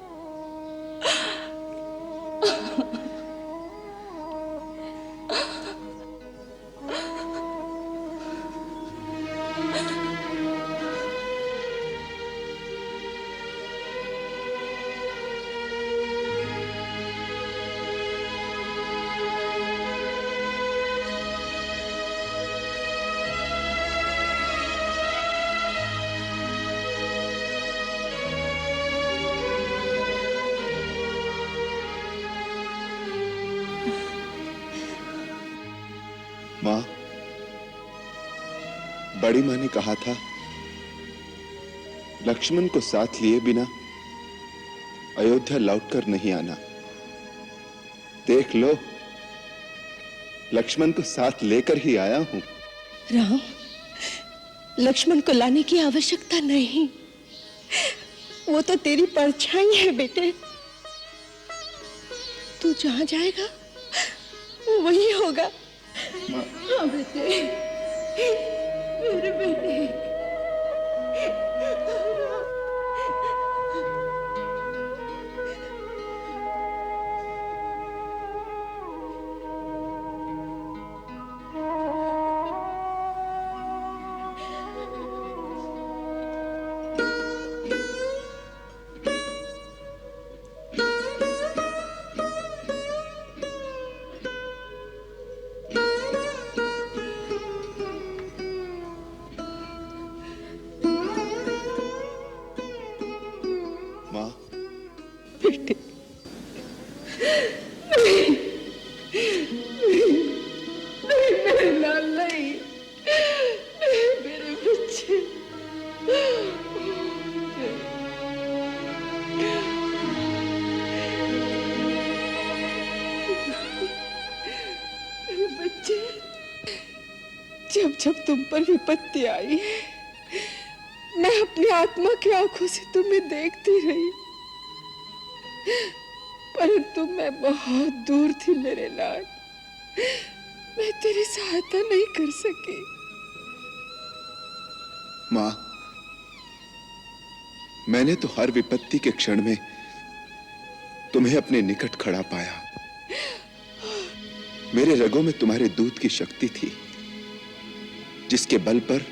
Speaker 5: माँ, बड़ी माँ ने कहा था लक्ष्मण को साथ लिए बिना अयोध्या लौटकर नहीं आना। देख लो, लक्ष्मण को साथ लेकर ही आया हूं।
Speaker 16: राम, लक्ष्मण को लाने की आवश्यकता नहीं, वो तो तेरी परछाई है बेटे। तू जहां जाएगा वो वही होगा। हाँ बेटे। फिर भी नहीं।
Speaker 5: माँ,
Speaker 16: बेटे, नहीं, नहीं मेरे लाल, नहीं, नहीं मेरे बच्चे। मेरे बच्चे, जब जब तुम पर विपत्ति आई है, मैं अपनी आत्मा की आंखों से तुम्हें देखती रही, परंतु मैं बहुत दूर थी मेरे लाल। मैं तेरी सहायता नहीं कर सकी।
Speaker 5: माँ, मैंने तो हर विपत्ति के क्षण में तुम्हें अपने निकट खड़ा पाया। मेरे रगों में तुम्हारे दूध की शक्ति थी, जिसके बल पर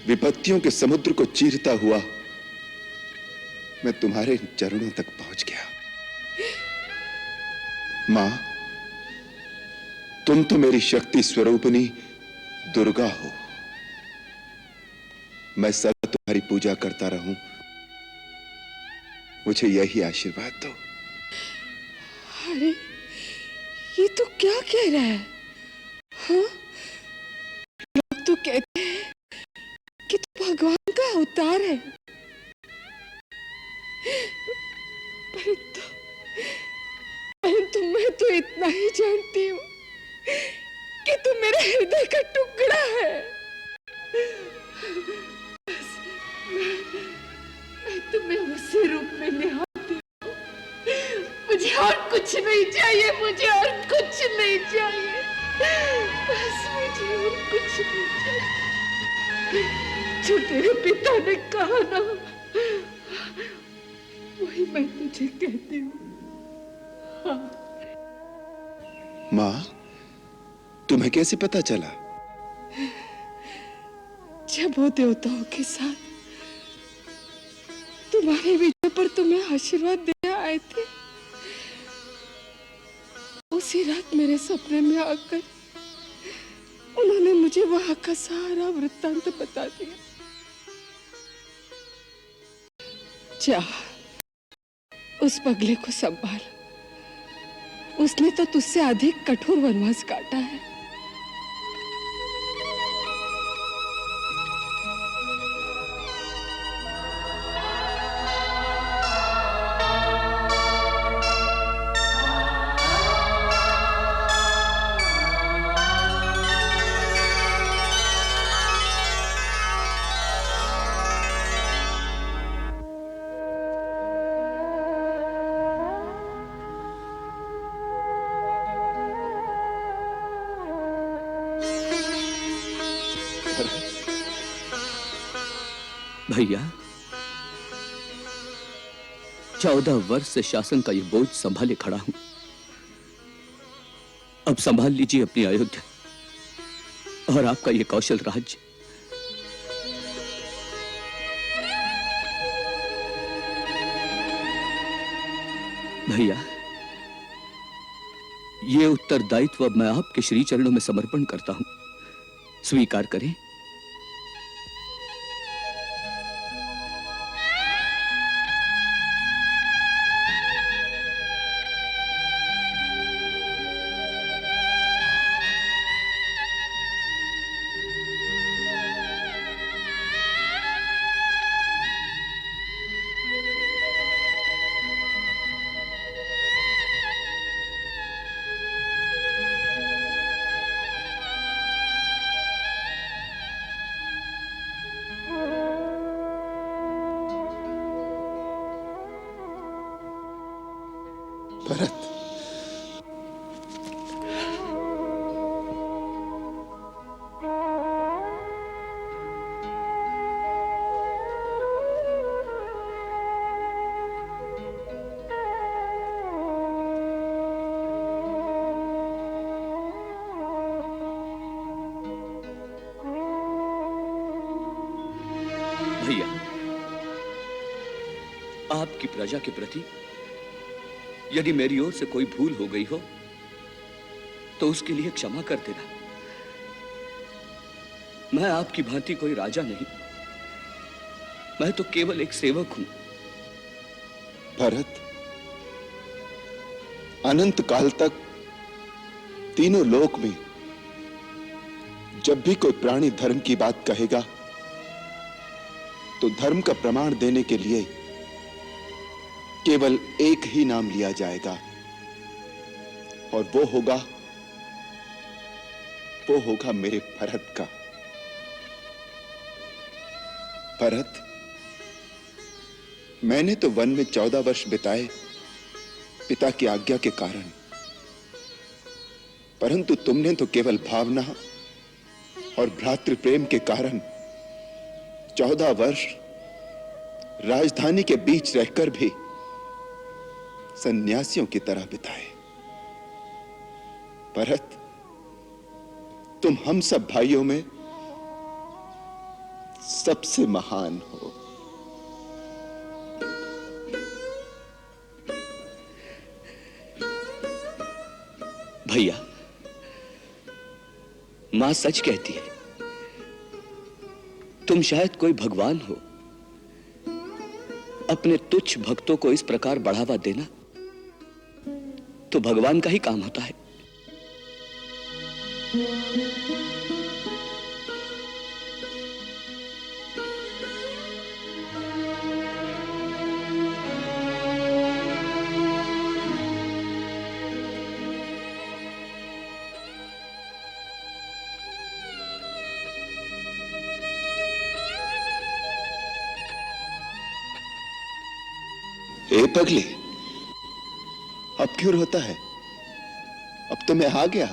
Speaker 5: विपत्तियों के समुद्र को चीरता हुआ मैं तुम्हारे चरणों तक पहुंच गया। मां, तुम तो मेरी शक्ति स्वरूपिणी दुर्गा हो। मैं सदा तुम्हारी पूजा करता रहूं, मुझे यही आशीर्वाद दो।
Speaker 16: अरे, ये तो क्या कह रहा है? हाँ? लोग तो कहते हैं कि तू भगवान का अवतार है, परंतु मैं तो इतना ही जानती हूँ कि तू मेरे हृदय का टुकड़ा है। बस मैं तुम्हें उसी रूप में निहारती हूँ। मुझे और कुछ नहीं चाहिए, मुझे और कुछ नहीं चाहिए, बस मुझे और कुछ नहीं चाहिए। जो तेरे पिता ने कहा ना, वही मैं तुझे कहती हूँ। हाँ।
Speaker 5: मां, तुम्हें कैसे पता चला?
Speaker 16: जब वो देवताओं के साथ तुम्हारे विजय पर तुम्हें आशीर्वाद देने आए थे, उसी रात मेरे सपने में आकर उन्होंने मुझे वहां का सारा वृत्तांत बता दिया। जा, उस पगले को संभाल, उसने तो तुझसे अधिक कठोर वनवास काटा है।
Speaker 14: भैया, 14 वर्ष से शासन का ये बोझ संभाले खड़ा हूं। अब संभाल लीजिए अपनी अयोध्या और आपका ये कौशल राज्य। भैया, ये उत्तरदायित्व मैं आपके श्री चरणों में समर्पण करता हूं, स्वीकार करें।
Speaker 5: भरत,
Speaker 14: भैया, आपकी प्रजा के प्रति यदि मेरी ओर से कोई भूल हो गई हो तो उसके लिए क्षमा कर देना। मैं आपकी भांति कोई राजा नहीं, मैं तो केवल एक सेवक हूं।
Speaker 5: भरत, अनंत काल तक तीनों लोक में जब भी कोई प्राणी धर्म की बात कहेगा तो धर्म का प्रमाण देने के लिए केवल एक ही नाम लिया जाएगा, और वो होगा मेरे भरत का। भरत, मैंने तो वन में 14 वर्ष बिताए पिता की आज्ञा के कारण, परंतु तुमने तो केवल भावना और भ्रातृ प्रेम के कारण 14 वर्ष राजधानी के बीच रहकर भी सन्यासियों की तरह बिताए। भरत, तुम हम सब भाइयों में सबसे महान हो।
Speaker 14: भैया, मां सच कहती है, तुम शायद कोई भगवान हो। अपने तुच्छ भक्तों को इस प्रकार बढ़ावा देना तो भगवान का ही काम होता है।
Speaker 5: ए पगली, अब क्यों रोता है? अब तो मैं आ गया।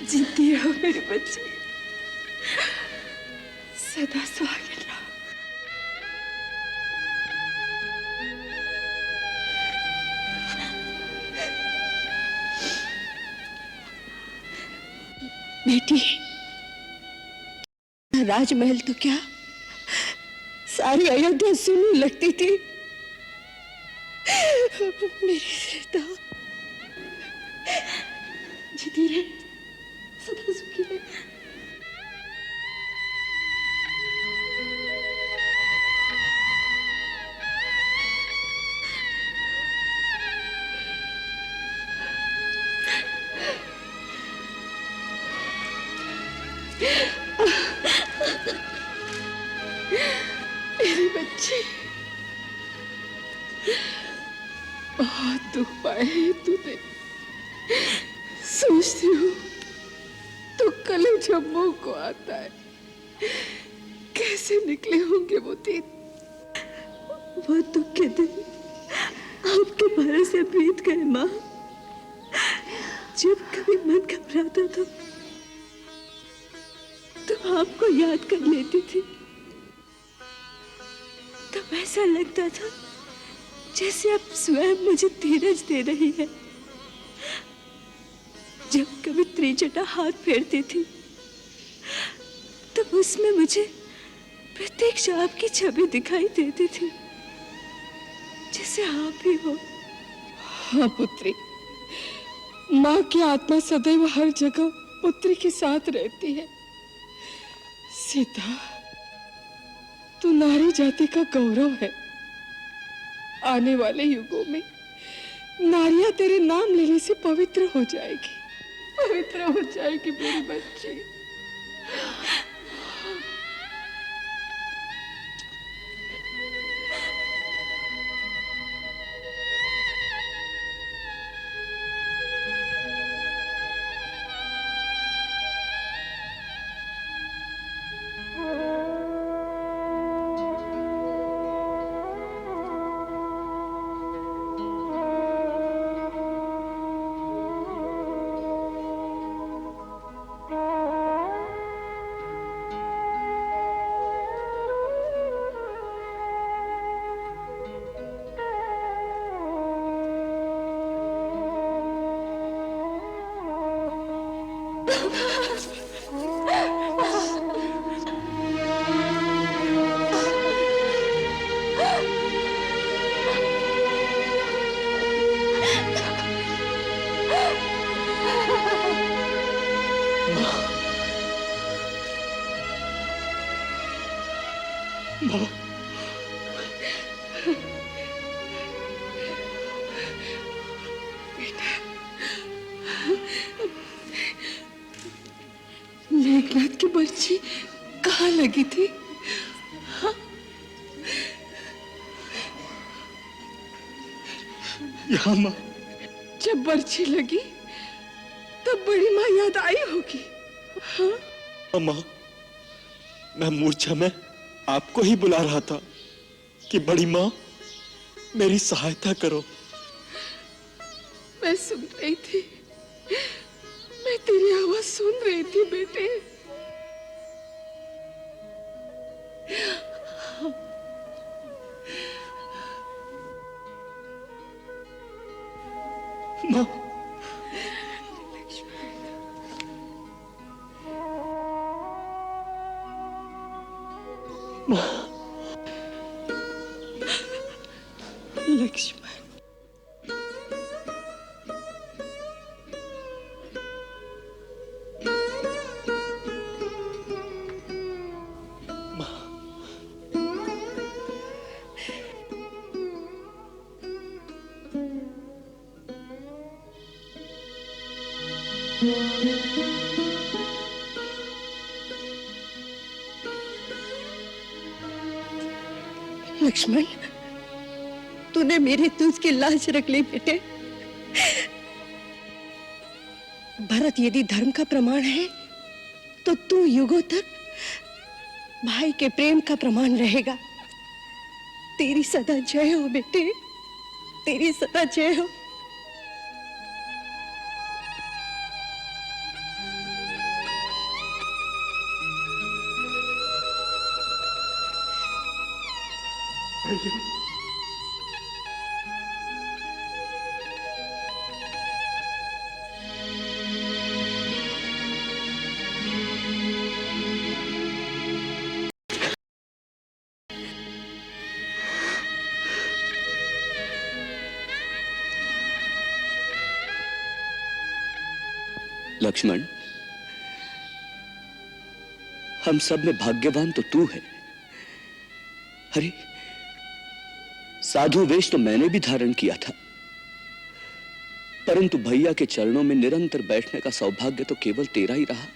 Speaker 16: जीती रहो मेरे बच्चे, सदा सुहागिन रहो।
Speaker 17: बेटी, राजमहल तो क्या सारी अयोध्या सुनने लगती थी। मेरी सीता जीती रहे, सदा सुखी रहे। मेरे बच्चे, बहुत दुख पाए है तूने। सोचती हूँ तो कलेजा मुंह को आता है। कैसे निकले होंगे वो दिन? वो दुख के दिन आपके भरोसे बीत गए माँ। जब कभी मन घबराता था तो आपको याद कर लेती थी, तब ऐसा लगता था जैसे आप स्वयं मुझे धीरज दे रही है। जब कभी त्रिजटा हाथ फेरती थी तब उसमें मुझे प्रत्यक्ष आपकी छवि दिखाई देती थी, जैसे आप ही हो।
Speaker 16: हाँ पुत्री, माँ की आत्मा सदैव हर जगह पुत्री के साथ रहती है। सीता, तू नारी जाति का गौरव है। आने वाले युगों में नारियां तेरे नाम लेने से पवित्र हो जाएगी, पवित्र हो जाएगी मेरी बच्ची।
Speaker 18: माँ,
Speaker 17: मेघनाथ की बर्छी कहाँ लगी थी? हाँ?
Speaker 18: यहाँ माँ।
Speaker 17: जब बर्छी लगी तब बड़ी माँ याद आई होगी। हाँ?
Speaker 18: माँ, मैं मूर्छा में आपको ही बुला रहा था कि बड़ी माँ मेरी सहायता करो।
Speaker 17: मैं सुन रही थी, मैं तेरी आवाज सुन रही थी बेटे।
Speaker 18: माँ,
Speaker 17: लक्ष्मण, लक्ष्मण, तूने मेरे दूध की लाज रख ली बेटे। भरत यदि धर्म का प्रमाण है तो तू युगों तक भाई के प्रेम का प्रमाण रहेगा। तेरी सदा जय हो बेटे, तेरी सदा जय हो।
Speaker 14: लक्ष्मण, हम सब में भाग्यवान तो तू है। अरे, साधु वेश तो मैंने भी धारण किया था, परंतु भैया के चरणों में निरंतर बैठने का सौभाग्य तो केवल तेरा ही रहा।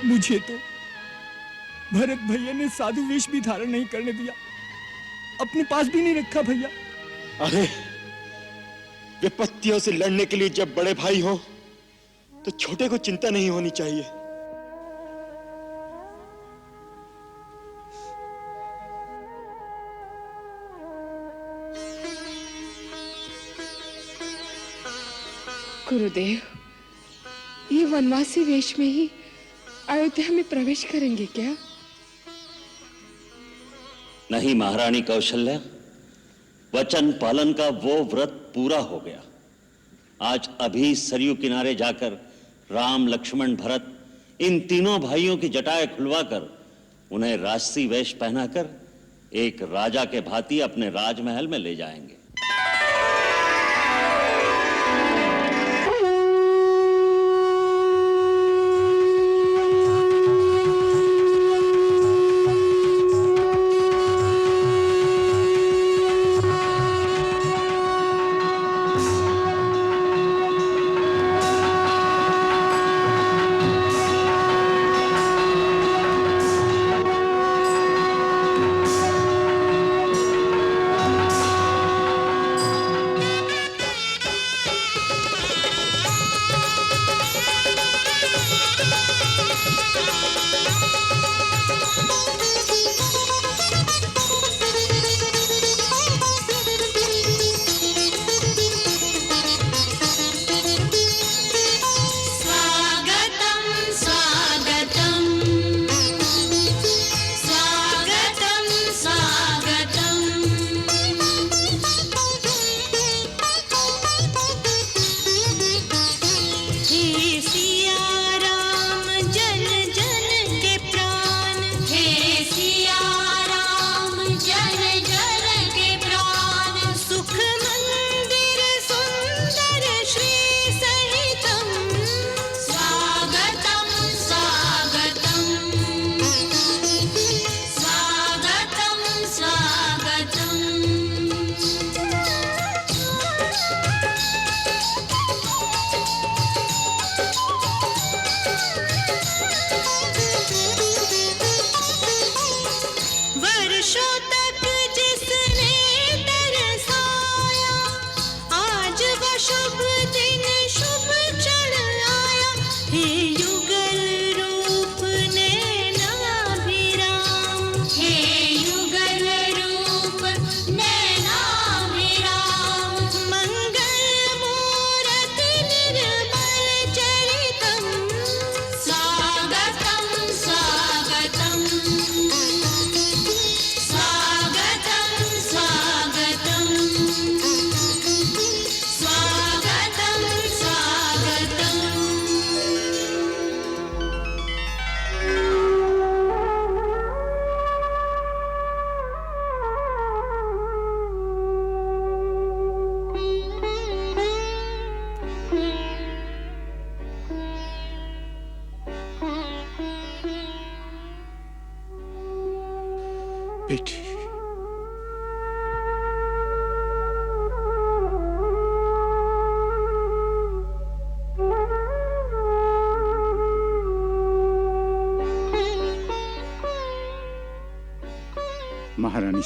Speaker 12: मुझे तो भरत भैया ने साधु वेश भी धारण नहीं करने दिया, अपने पास भी नहीं रखा भैया।
Speaker 18: अरे, विपत्तियों से लड़ने के लिए जब बड़े भाई हो तो छोटे को चिंता नहीं होनी चाहिए।
Speaker 17: गुरुदेव, ये वनवासी वेश में ही अयोध्या में प्रवेश करेंगे क्या?
Speaker 13: नहीं महारानी कौशल्या, वचन पालन का वो व्रत पूरा हो गया। आज अभी सरयू किनारे जाकर राम, लक्ष्मण, भरत इन तीनों भाइयों की जटाएं खुलवाकर उन्हें राजसी वेश पहनाकर एक राजा के भांति अपने राजमहल में ले जाएंगे।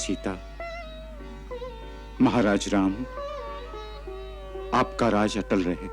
Speaker 19: सीता, महाराज राम, आपका राज अटल रहे।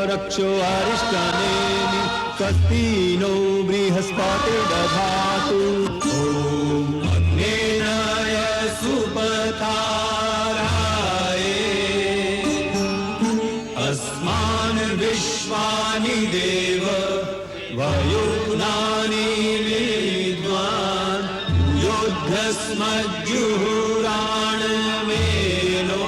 Speaker 20: रक्षो अरिष्टनेमि स्वस्ति नो बृहस्पतिर्दधातु। ॐ अग्नेय सुपथाराय अस्मान् विश्वानि देव वयुग्नानि विद्वान् युद्धस्मज्जुहुराणमेनो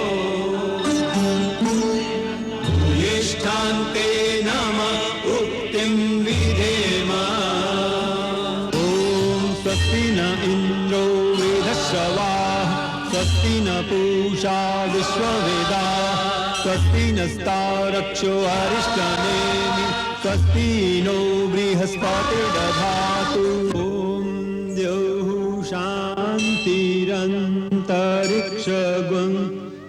Speaker 20: भूयिष्ठान्ते नमः उक्तिं विधेम। ॐ स्वस्ति न इन्द्रो वेधश्रवाः स्वस्ति न पूषा विश्ववेदाः स्वस्ति नस्तारक्षो अरिष्टनेमि स्वस्ति नो बृहस्पतिर्दधातु। ॐ द्यौः शान्तिरन्तरिक्षगुं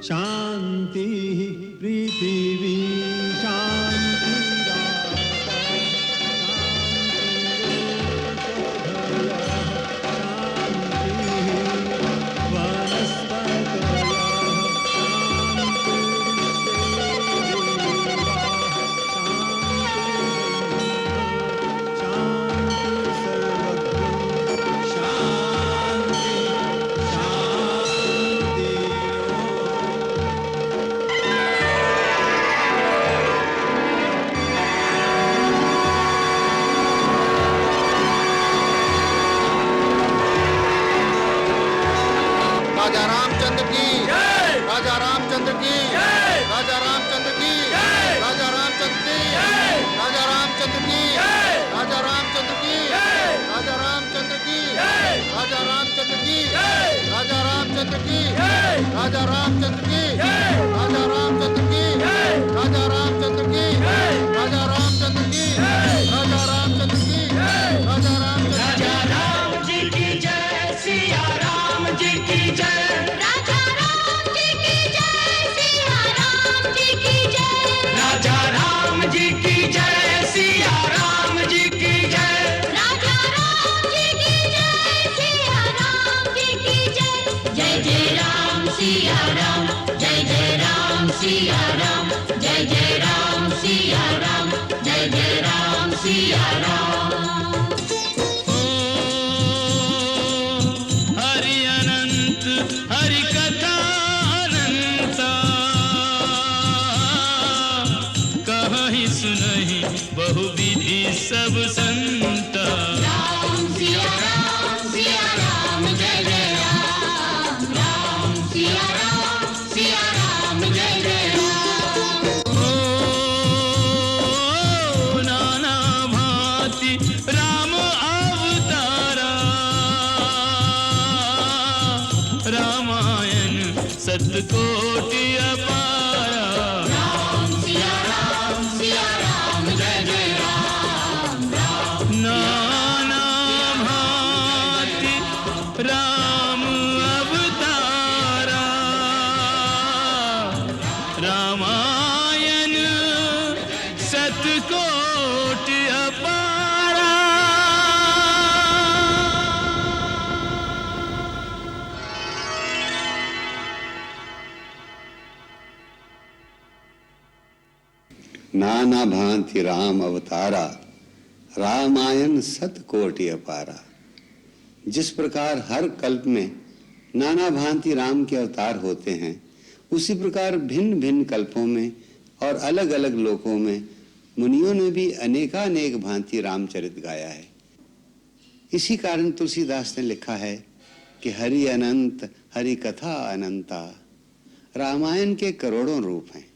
Speaker 20: शान्तिः पृथिवी
Speaker 9: राजा रामचंद्र की राजा रामचंद्र की राजा रामचंद्र की राजा रामचंद्र की राजा रामचंद्र की राजा रामचंद्र की राजा रामचंद्र की राजा रामचंद्र की राजा रामचंद्र की राजा रामचंद्र की राजा रामचंद्र की राजा रामचंद्र की राजा रामचंद्र की राजा रामचंद्र की राजा रामचंद्र
Speaker 15: राजा राम जी की जय सिया राम जी की जय राजा राम जी की जय सिया राम जी की जय राजा राम जी की जय सिया राम जी की जय राजा राम जी की जय सिया राम जी की जय जय जय राम सिया राम जय जय राम सिया राम जय जय राम सिया राम जय जय राम सिया राम। हरि अनंत हरि कथा अनंता कहीं सुनहि बहु विधि
Speaker 20: सब संत।
Speaker 15: राम सिया राम जय जय राम। राम सिया राम जय जय राम।
Speaker 20: ओ नाना भांति राम अवतारा, रामायण सतकोटि अपारा।
Speaker 15: राम सिया राम जय जय राम। राम
Speaker 20: नाना भांति राम अवतारा, रामायण सतकोटि अपारा।
Speaker 19: नाना भांति राम अवतारा, रामायण सतकोटि अपारा। जिस प्रकार हर कल्प में नाना भांति राम के अवतार होते हैं, उसी प्रकार भिन्न भिन्न कल्पों में और अलग अलग लोकों में मुनियों ने भी अनेकानेक भांति रामचरित गाया है। इसी कारण तुलसीदास ने लिखा है कि हरि अनंत हरि कथा अनंता। रामायण के करोड़ों रूप हैं।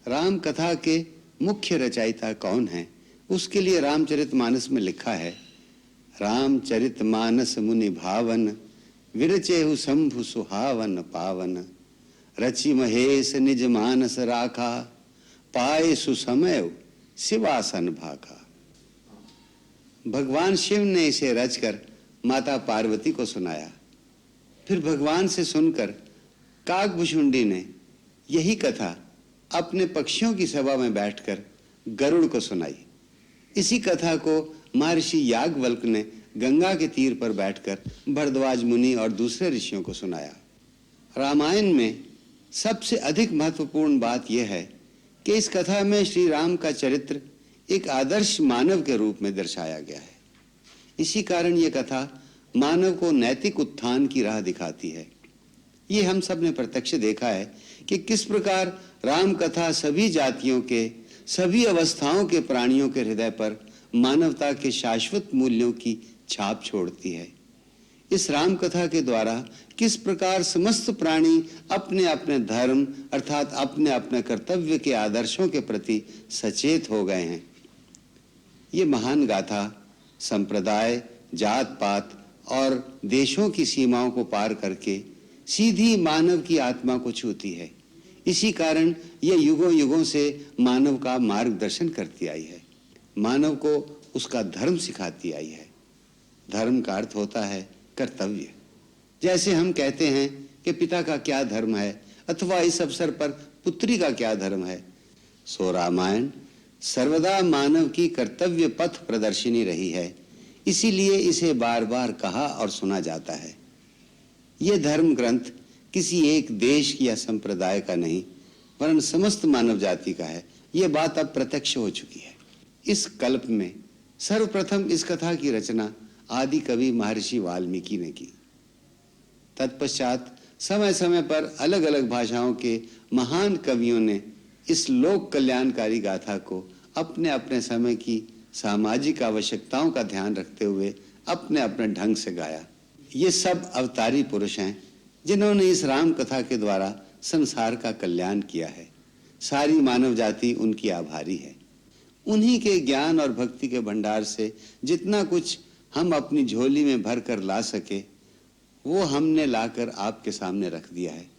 Speaker 19: राम कथा के मुख्य रचयिता कौन है, उसके लिए रामचरितमानस में लिखा है, रामचरितमानस मुनि भावन, विरचेहु शंभु सुहावन पावन। रचि महेश निज मानस राखा, पाए सुसमय शिवासन भाखा। भगवान शिव ने इसे रचकर माता पार्वती को सुनाया। फिर भगवान से सुनकर काकभुशुंडी ने यही कथा अपने पक्षियों की सभा में बैठकर गरुड़ को सुनाई। इसी कथा को महर्षि याज्ञवल्क्य ने गंगा के तीर पर बैठकर भरद्वाज मुनि और दूसरे ऋषियों को सुनाया। रामायण में सबसे अधिक महत्वपूर्ण बात यह है कि इस कथा में श्री राम का चरित्र एक आदर्श मानव के रूप में दर्शाया गया है। इसी कारण यह कथा मानव को नैतिक उत्थान की राह दिखाती है। ये हम सब ने प्रत्यक्ष देखा है कि किस प्रकार राम कथा सभी जातियों के, सभी अवस्थाओं के प्राणियों के हृदय पर मानवता के शाश्वत मूल्यों की छाप छोड़ती है। इस राम कथा के द्वारा किस प्रकार समस्त प्राणी अपने अपने धर्म अर्थात अपने अपने कर्तव्य के आदर्शों के प्रति सचेत हो गए हैं। ये महान गाथा संप्रदाय, जात पात और देशों की सीमाओं को पार करके सीधी मानव की आत्मा को छूती है। इसी कारण यह युगों युगों से मानव का मार्गदर्शन करती आई है, मानव को उसका धर्म सिखाती आई है। धर्म का अर्थ होता है कर्तव्य। जैसे हम कहते हैं कि पिता का क्या धर्म है अथवा इस अवसर पर पुत्री का क्या धर्म है, सो रामायण सर्वदा मानव की कर्तव्य पथ प्रदर्शिनी रही है। इसीलिए इसे बार बार कहा और सुना जाता है। यह धर्म ग्रंथ किसी एक देश या संप्रदाय का नहीं वरन समस्त मानव जाति का है। यह बात अब प्रत्यक्ष हो चुकी है। इस कल्प में सर्वप्रथम इस कथा की रचना आदि कवि महर्षि वाल्मीकि ने की। तत्पश्चात समय समय पर अलग अलग भाषाओं के महान कवियों ने इस लोक कल्याणकारी गाथा को अपने अपने समय की सामाजिक आवश्यकताओं का ध्यान रखते हुए अपने अपने ढंग से गाया। ये सब अवतारी पुरुष हैं जिन्होंने इस राम कथा के द्वारा संसार का कल्याण किया है। सारी मानव जाति उनकी आभारी है। उन्हीं के ज्ञान और भक्ति के भंडार से जितना कुछ हम अपनी झोली में भर कर ला सके वो हमने लाकर आपके सामने रख दिया है।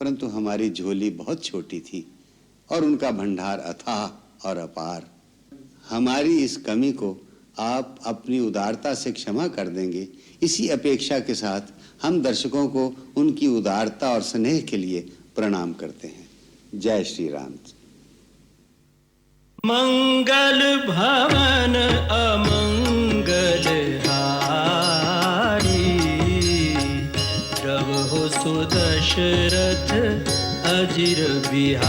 Speaker 19: परंतु हमारी झोली बहुत छोटी थी और उनका भंडार अथाह और अपार। हमारी इस कमी को आप अपनी उदारता से क्षमा कर देंगे, इसी अपेक्षा के साथ हम दर्शकों को उनकी उदारता और स्नेह के लिए प्रणाम करते हैं। जय श्री राम।
Speaker 20: मंगल भवन अमंगल हारी, प्रभु सुदशरथ अजिर बिहारी।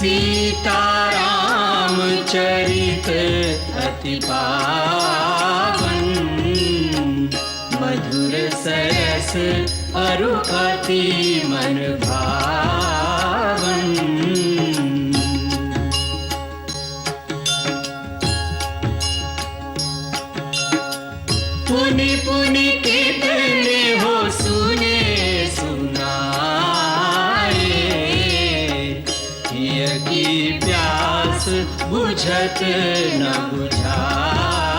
Speaker 20: सीताराम चरित अति पावन, मधुर सरस रस अरु अति मन भावन। पुनि पुनि कितने हो सुने सुनाए, किय की प्यास बुझत न बुझाए।